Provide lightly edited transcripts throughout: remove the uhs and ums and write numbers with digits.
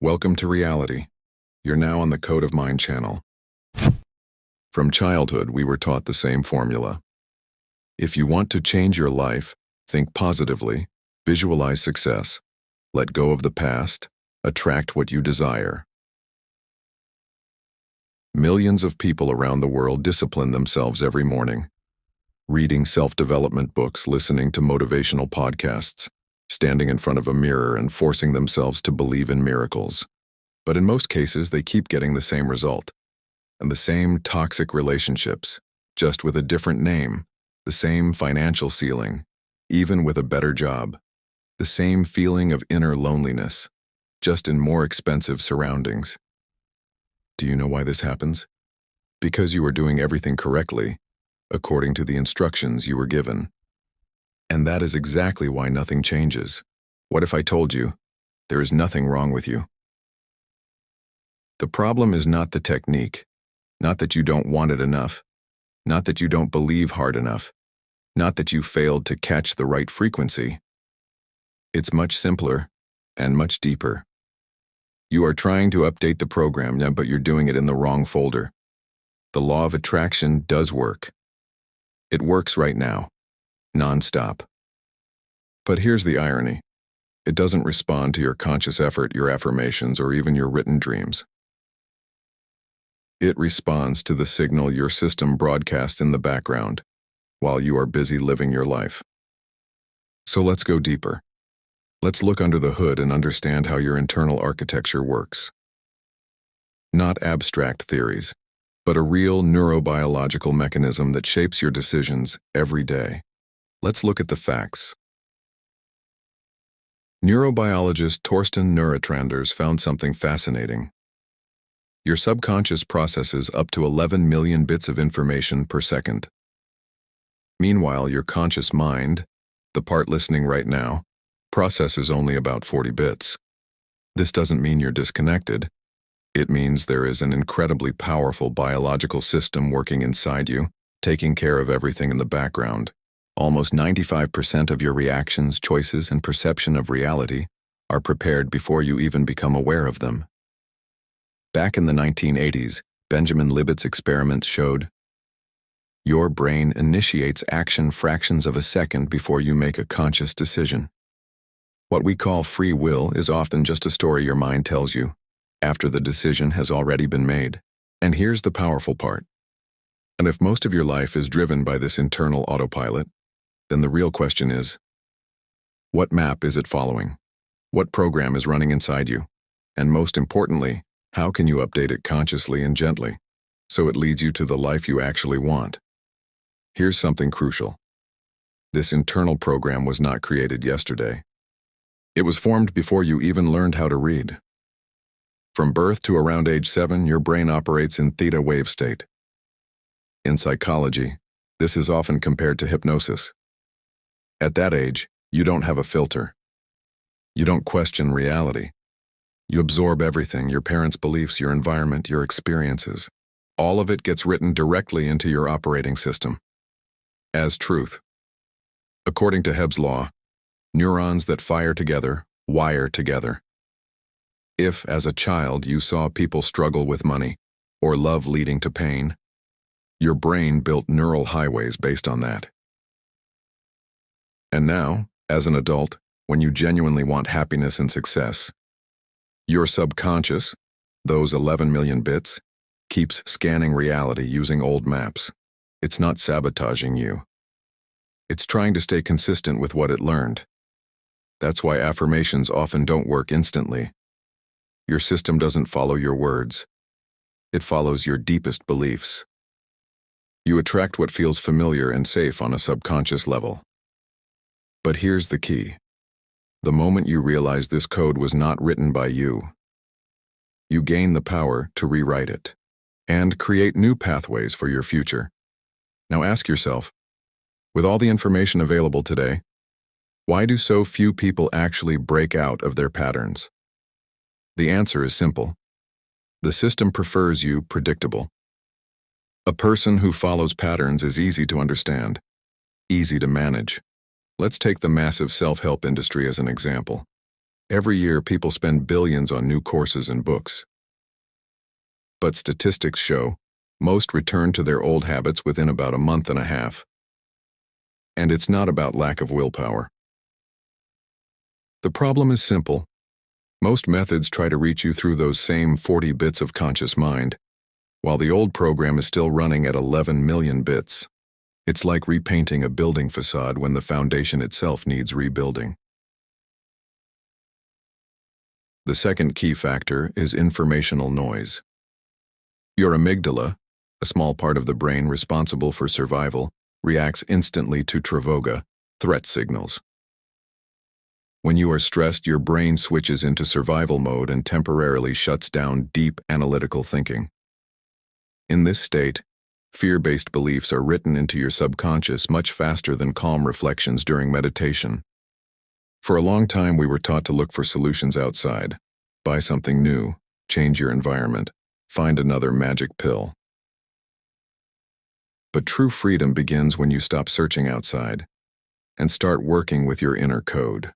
Welcome to reality. You're now on the Code of Mind channel. From childhood, we were taught the same formula. If you want to change your life, think positively, visualize success, let go of the past, attract what you desire. Millions of people around the world discipline themselves every morning, reading self-development books, listening to motivational podcasts, standing in front of a mirror and forcing themselves to believe in miracles. But in most cases, they keep getting the same result, and the same toxic relationships, just with a different name, the same financial ceiling, even with a better job, the same feeling of inner loneliness, just in more expensive surroundings. Do you know why this happens? Because you are doing everything correctly, according to the instructions you were given. And that is exactly why nothing changes. What if I told you, there is nothing wrong with you? The problem is not the technique, not that you don't want it enough, not that you don't believe hard enough, not that you failed to catch the right frequency. It's much simpler and much deeper. You are trying to update the program now, but you're doing it in the wrong folder. The law of attraction does work. It works right now, non-stop. But here's the irony. It doesn't respond to your conscious effort, your affirmations, or even your written dreams. It responds to the signal your system broadcasts in the background while you are busy living your life. So let's go deeper. Let's look under the hood and understand how your internal architecture works. Not abstract theories, but a real neurobiological mechanism that shapes your decisions every day. Let's look at the facts. Neurobiologist Torsten Neurotranders found something fascinating. Your subconscious processes up to 11 million bits of information per second. Meanwhile, your conscious mind, the part listening right now, processes only about 40 bits. This doesn't mean you're disconnected. It means there is an incredibly powerful biological system working inside you, taking care of everything in the background. Almost 95% of your reactions, choices, and perception of reality are prepared before you even become aware of them. Back in the 1980s, Benjamin Libet's experiments showed your brain initiates action fractions of a second before you make a conscious decision. What we call free will is often just a story your mind tells you after the decision has already been made. And here's the powerful part. And if most of your life is driven by this internal autopilot, then the real question is, what map is it following? What program is running inside you? And most importantly, how can you update it consciously and gently so it leads you to the life you actually want? Here's something crucial. This internal program was not created yesterday. It was formed before you even learned how to read. From birth to around age 7, your brain operates in theta wave state. In psychology, this is often compared to hypnosis. At that age, you don't have a filter. You don't question reality. You absorb everything, your parents' beliefs, your environment, your experiences. All of it gets written directly into your operating system as truth. According to Hebb's law, neurons that fire together wire together. If, as a child, you saw people struggle with money or love leading to pain, your brain built neural highways based on that. And now, as an adult, when you genuinely want happiness and success, your subconscious, those 11 million bits, keeps scanning reality using old maps. It's not sabotaging you. It's trying to stay consistent with what it learned. That's why affirmations often don't work instantly. Your system doesn't follow your words. It follows your deepest beliefs. You attract what feels familiar and safe on a subconscious level. But here's the key. The moment you realize this code was not written by you, you gain the power to rewrite it and create new pathways for your future. Now ask yourself, with all the information available today, why do so few people actually break out of their patterns? The answer is simple. The system prefers you predictable. A person who follows patterns is easy to understand, easy to manage. Let's take the massive self-help industry as an example. Every year, people spend billions on new courses and books. But statistics show most return to their old habits within about a month and a half. And it's not about lack of willpower. The problem is simple. Most methods try to reach you through those same 40 bits of conscious mind, while the old program is still running at 11 million bits. It's like repainting a building facade when the foundation itself needs rebuilding. The second key factor is informational noise. Your amygdala, a small part of the brain responsible for survival, reacts instantly to travoga, threat signals. When you are stressed, your brain switches into survival mode and temporarily shuts down deep analytical thinking. In this state, fear-based beliefs are written into your subconscious much faster than calm reflections during meditation. For a long time, we were taught to look for solutions outside. Buy something new, change your environment, find another magic pill. But true freedom begins when you stop searching outside and start working with your inner code.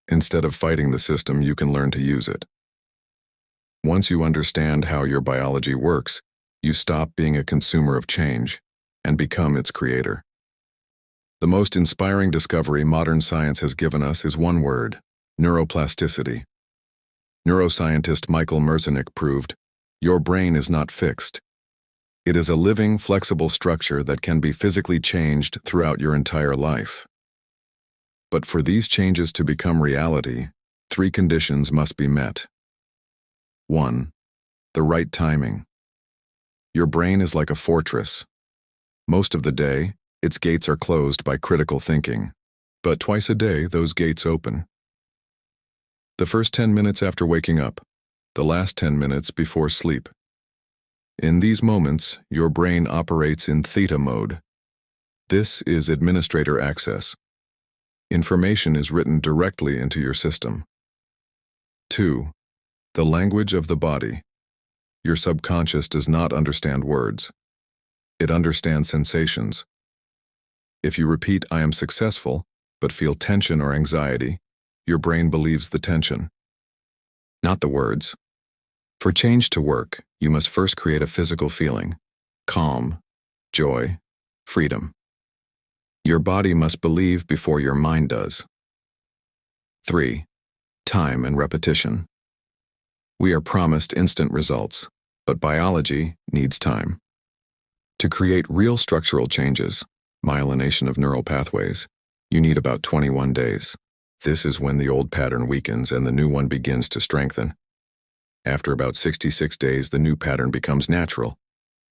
Instead of fighting the system, you can learn to use it. Once you understand how your biology works, you stop being a consumer of change and become its creator. The most inspiring discovery modern science has given us is one word: neuroplasticity. Neuroscientist Michael Merzenich proved, your brain is not fixed. It is a living, flexible structure that can be physically changed throughout your entire life. But for these changes to become reality, 3 conditions must be met. 1. The right timing. Your brain is like a fortress. Most of the day, its gates are closed by critical thinking, but twice a day those gates open. The first 10 minutes after waking up, the last 10 minutes before sleep. In these moments, your brain operates in theta mode. This is administrator access. Information is written directly into your system. 2. The language of the body. Your subconscious does not understand words. It understands sensations. If you repeat, "I am successful," but feel tension or anxiety, your brain believes the tension, not the words. For change to work, you must first create a physical feeling: calm, joy, freedom. Your body must believe before your mind does. 3. Time and repetition. We are promised instant results, but biology needs time. To create real structural changes, myelination of neural pathways, you need about 21 days. This is when the old pattern weakens and the new one begins to strengthen. After about 66 days, the new pattern becomes natural,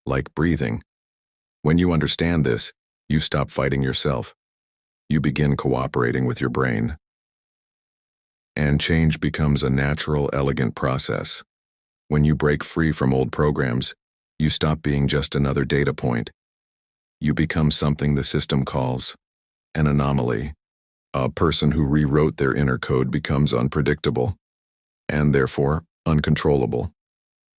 like breathing. When you understand this, you stop fighting yourself. You begin cooperating with your brain. And change becomes a natural, elegant process. When you break free from old programs, you stop being just another data point. You become something the system calls an anomaly. A person who rewrote their inner code becomes unpredictable, and therefore uncontrollable.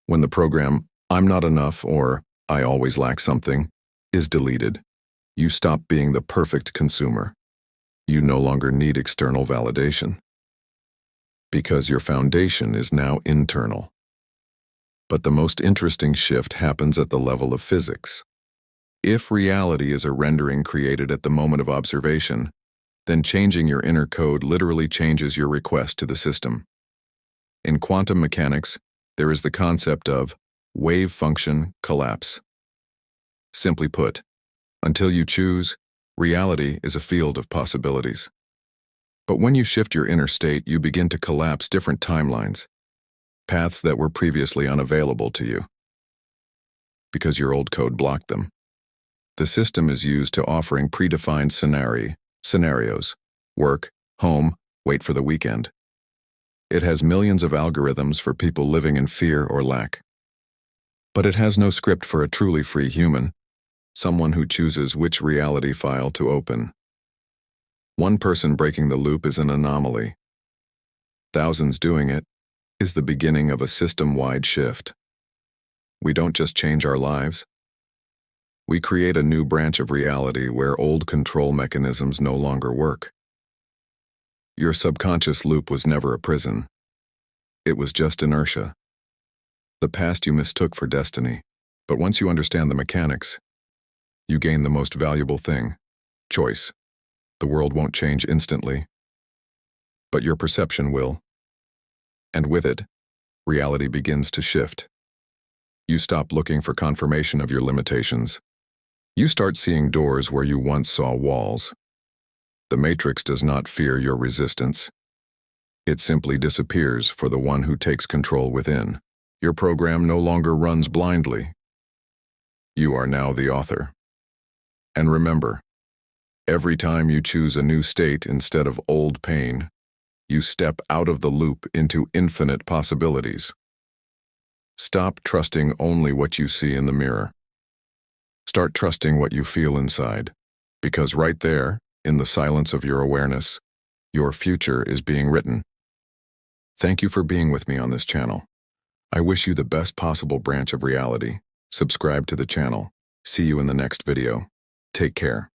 When the program, "I'm not enough" or "I always lack something," is deleted, you stop being the perfect consumer. You no longer need external validation, because your foundation is now internal. But the most interesting shift happens at the level of physics. If reality is a rendering created at the moment of observation, then changing your inner code literally changes your request to the system. In quantum mechanics, there is the concept of wave function collapse. Simply put, until you choose, reality is a field of possibilities. But when you shift your inner state, you begin to collapse different timelines, paths that were previously unavailable to you, because your old code blocked them. The system is used to offering predefined scenarios: work, home, wait for the weekend. It has millions of algorithms for people living in fear or lack. But it has no script for a truly free human, someone who chooses which reality file to open. One person breaking the loop is an anomaly. Thousands doing it is the beginning of a system-wide shift. We don't just change our lives. We create a new branch of reality where old control mechanisms no longer work. Your subconscious loop was never a prison. It was just inertia. The past you mistook for destiny. But once you understand the mechanics, you gain the most valuable thing: choice. The world won't change instantly, but your perception will. And with it, reality begins to shift. You stop looking for confirmation of your limitations. You start seeing doors where you once saw walls. The matrix does not fear your resistance. It simply disappears for the one who takes control within. Your program no longer runs blindly. You are now the author. And remember, every time you choose a new state instead of old pain, you step out of the loop into infinite possibilities. Stop trusting only what you see in the mirror. Start trusting what you feel inside, because right there, in the silence of your awareness, your future is being written. Thank you for being with me on this channel. I wish you the best possible branch of reality. Subscribe to the channel. See you in the next video. Take care.